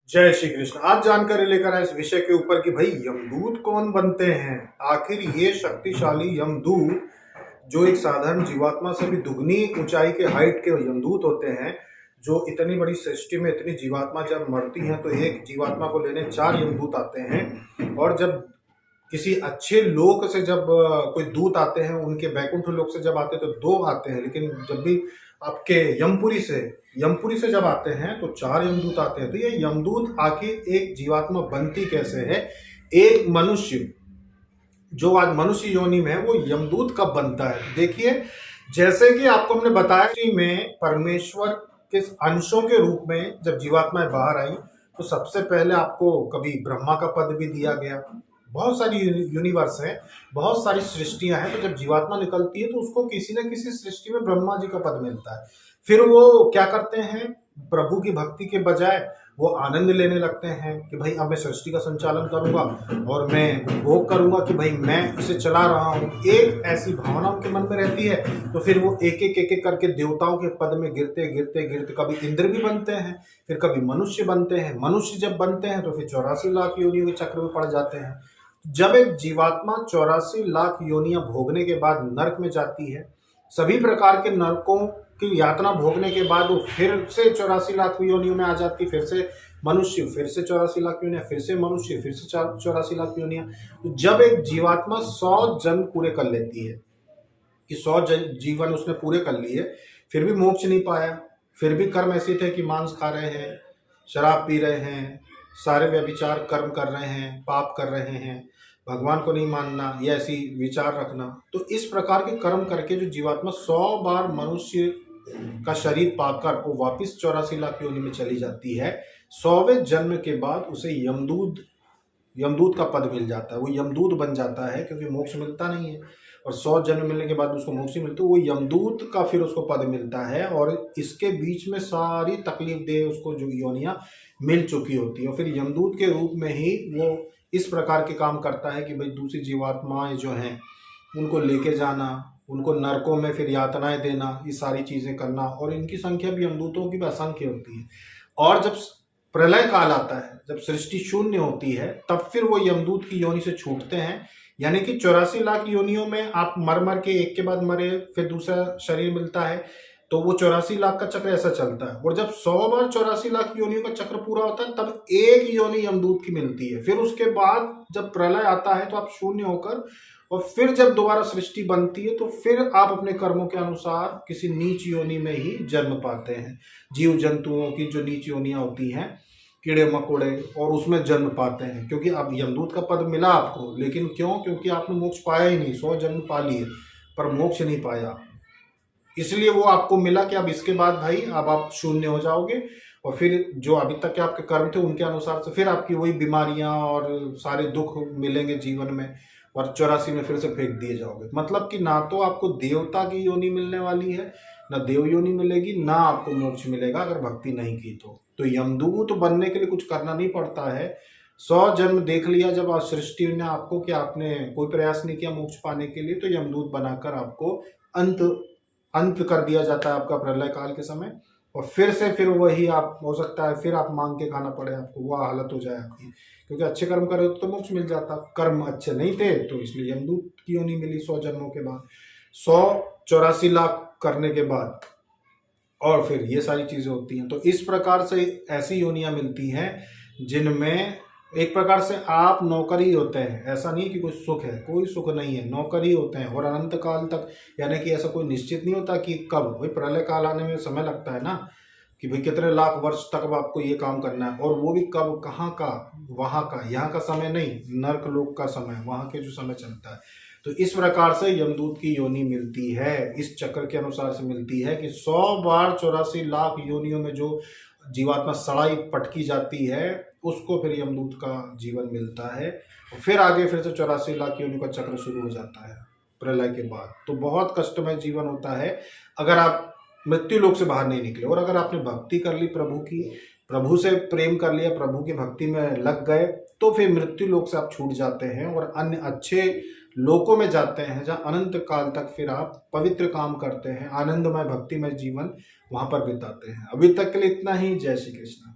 जय श्री कृष्ण। आज जानकारी लेकर आए इस विषय के ऊपर कि भाई यमदूत कौन बनते हैं। आखिर ये शक्तिशाली यमदूत जो एक साधारण जीवात्मा से भी दुगनी ऊंचाई के हाइट के यमदूत होते हैं, जो इतनी बड़ी सृष्टि में इतनी जीवात्मा जब मरती हैं तो एक जीवात्मा को लेने 4 यमदूत आते हैं। और जब किसी अच्छे लोक से जब कोई दूत आते हैं, उनके बैकुंठ लोक से जब आते हैं तो 2 आते हैं, लेकिन जब भी आपके यमपुरी से जब आते हैं तो 4 यमदूत आते हैं। तो ये यमदूत आखिर एक जीवात्मा बनती कैसे है। एक मनुष्य जो आज मनुष्य योनि में है वो यमदूत कब बनता है। देखिए, जैसे कि आपको हमने बताया कि में परमेश्वर के अंशों के रूप में जब जीवात्माएं बाहर आई तो सबसे पहले आपको कभी ब्रह्मा का पद भी दिया गया। बहुत सारी यूनिवर्स हैं, बहुत सारी सृष्टियां हैं, तो जब जीवात्मा निकलती है तो उसको किसी न किसी सृष्टि में ब्रह्मा जी का पद मिलता है। फिर वो क्या करते हैं, प्रभु की भक्ति के बजाय वो आनंद लेने लगते हैं कि भाई अब मैं सृष्टि का संचालन करूंगा और मैं भोग करूंगा कि भाई मैं इसे चला रहा हूँ। एक ऐसी भावना उनके मन में रहती है। तो फिर वो एक एक करके देवताओं के पद में गिरते गिरते गिरते कभी इंद्र भी बनते हैं, फिर कभी मनुष्य बनते हैं। मनुष्य जब बनते हैं तो फिर 84 लाख योनियों के चक्र में पड़ जाते हैं। जब एक जीवात्मा 84 लाख योनियां भोगने के बाद नरक में जाती है, सभी प्रकार के नरकों की यातना भोगने के बाद वो फिर से 84 लाख योनियों में आ जाती, फिर से मनुष्य, फिर से 84 लाख योनियां, फिर से मनुष्य, फिर से 84 लाख योनियां। तो जब एक जीवात्मा 100 जन्म पूरे कर लेती है कि 100 जीवन उसने पूरे कर लिए, फिर भी मोक्ष नहीं पाया, फिर भी कर्म ऐसे थे कि मांस खा रहे हैं, शराब पी रहे हैं, सारे व्यभिचार कर्म कर रहे हैं, पाप कर रहे हैं, भगवान को नहीं मानना या ऐसी विचार रखना। तो इस प्रकार के कर्म करके जो जीवात्मा 100 बार मनुष्य का शरीर पाकर वो वापिस 84 लाख योनि में चली जाती है। 100वें जन्म के बाद उसे यमदूत का पद मिल जाता है, वो यमदूत बन जाता है, क्योंकि मोक्ष मिलता नहीं है। और 100 जन्म मिलने के बाद उसको मोक्ष मिलता है, वो यमदूत का फिर उसको पद मिलता है। और इसके बीच में सारी तकलीफ दे उसको जो योनियां मिल चुकी होती है, और फिर यमदूत के रूप में ही वो इस प्रकार के काम करता है कि भाई दूसरी जीवात्माएं जो हैं उनको लेके जाना, उनको नरकों में फिर यातनाएं देना, ये सारी चीजें करना। और इनकी संख्या भी यमदूतों की भी असंख्य होती है। और जब प्रलय काल आता है, जब सृष्टि शून्य होती है, तब फिर वो यमदूत की योनि से छूटते हैं। यानी कि 84 लाख योनियों में आप मर मर के एक के बाद मरे, फिर दूसरा शरीर मिलता है, तो वो 84 लाख का चक्र ऐसा चलता है। और जब 100 बार 84 लाख योनियों का चक्र पूरा होता है तब एक योनि यमदूत की मिलती है। फिर उसके बाद जब प्रलय आता है तो आप शून्य होकर, और फिर जब दोबारा सृष्टि बनती है तो फिर आप अपने कर्मों के अनुसार किसी नीच योनि में ही जन्म पाते हैं। जीव जंतुओं की जो नीच योनियां होती हैं, कीड़े मकोड़े, और उसमें जन्म पाते हैं। क्योंकि अब यमदूत का पद मिला आपको, लेकिन क्यों? क्योंकि आपने मोक्ष पाया ही नहीं। 100 जन्म पा लिए पर मोक्ष नहीं पाया, इसलिए वो आपको मिला कि अब इसके बाद भाई अब आप शून्य हो जाओगे। और फिर जो अभी तक के आपके कर्म थे उनके अनुसार से फिर आपकी वही बीमारियां और सारे दुख मिलेंगे जीवन में, और 84 में फिर से फेंक दिए जाओगे। मतलब कि ना तो आपको देवता की योनि मिलने वाली है, ना देव योनि मिलेगी, ना आपको मोक्ष मिलेगा अगर भक्ति नहीं की तो यमदूत बनने के लिए कुछ करना नहीं पड़ता है। 100 जन्म देख लिया जब आज सृष्टि ने आपको कि आपने कोई प्रयास नहीं किया मोक्ष पाने के लिए, तो यमदूत बनाकर आपको अंत अंत कर दिया जाता है आपका प्रलय काल के समय। और फिर से फिर वही आप, हो सकता है फिर आप मांग के खाना पड़े आपको, वह हालत हो जाए आपकी। क्योंकि अच्छे कर्म करे तो मोक्ष मिल जाता, कर्म अच्छे नहीं थे तो इसलिए यमदूत की योनि मिली 100 जन्मों के बाद, 184 लाख करने के बाद। और फिर ये सारी चीजें होती हैं। तो इस प्रकार से ऐसी योनियां मिलती हैं जिनमें एक प्रकार से आप नौकर ही होते हैं। ऐसा नहीं कि कोई सुख है, कोई सुख नहीं है, नौकर ही होते हैं। और अनंत काल तक, यानी कि ऐसा कोई निश्चित नहीं होता कि कब, भाई प्रलय काल आने में समय लगता है ना, कि भाई कितने लाख वर्ष तक अब आपको ये काम करना है। और वो भी कब, कहाँ का, वहां का, यहाँ का समय नहीं, नर्क लोक का समय, वहां के जो समय चलता है। तो इस प्रकार से यमदूत की योनि मिलती है, इस चक्र के अनुसार से मिलती है कि 100 बार 84 लाख योनियों में जो जीवात्मा सड़ाई पटकी जाती है उसको फिर यमदूत का जीवन मिलता है। और फिर आगे फिर से 84 लाख योनियों का चक्र शुरू हो जाता है प्रलय के बाद। तो बहुत कष्टमय जीवन होता है अगर आप मृत्यु लोक से बाहर नहीं निकले। और अगर आपने भक्ति कर ली प्रभु की, प्रभु से प्रेम कर लिया, प्रभु की भक्ति में लग गए, तो फिर मृत्यु लोक से आप छूट जाते हैं और अन्य अच्छे लोकों में जाते हैं, जहाँ अनंत काल तक फिर आप पवित्र काम करते हैं, आनंदमय भक्तिमय जीवन वहां पर बिताते हैं। अभी तक के लिए इतना ही। जय श्री कृष्ण।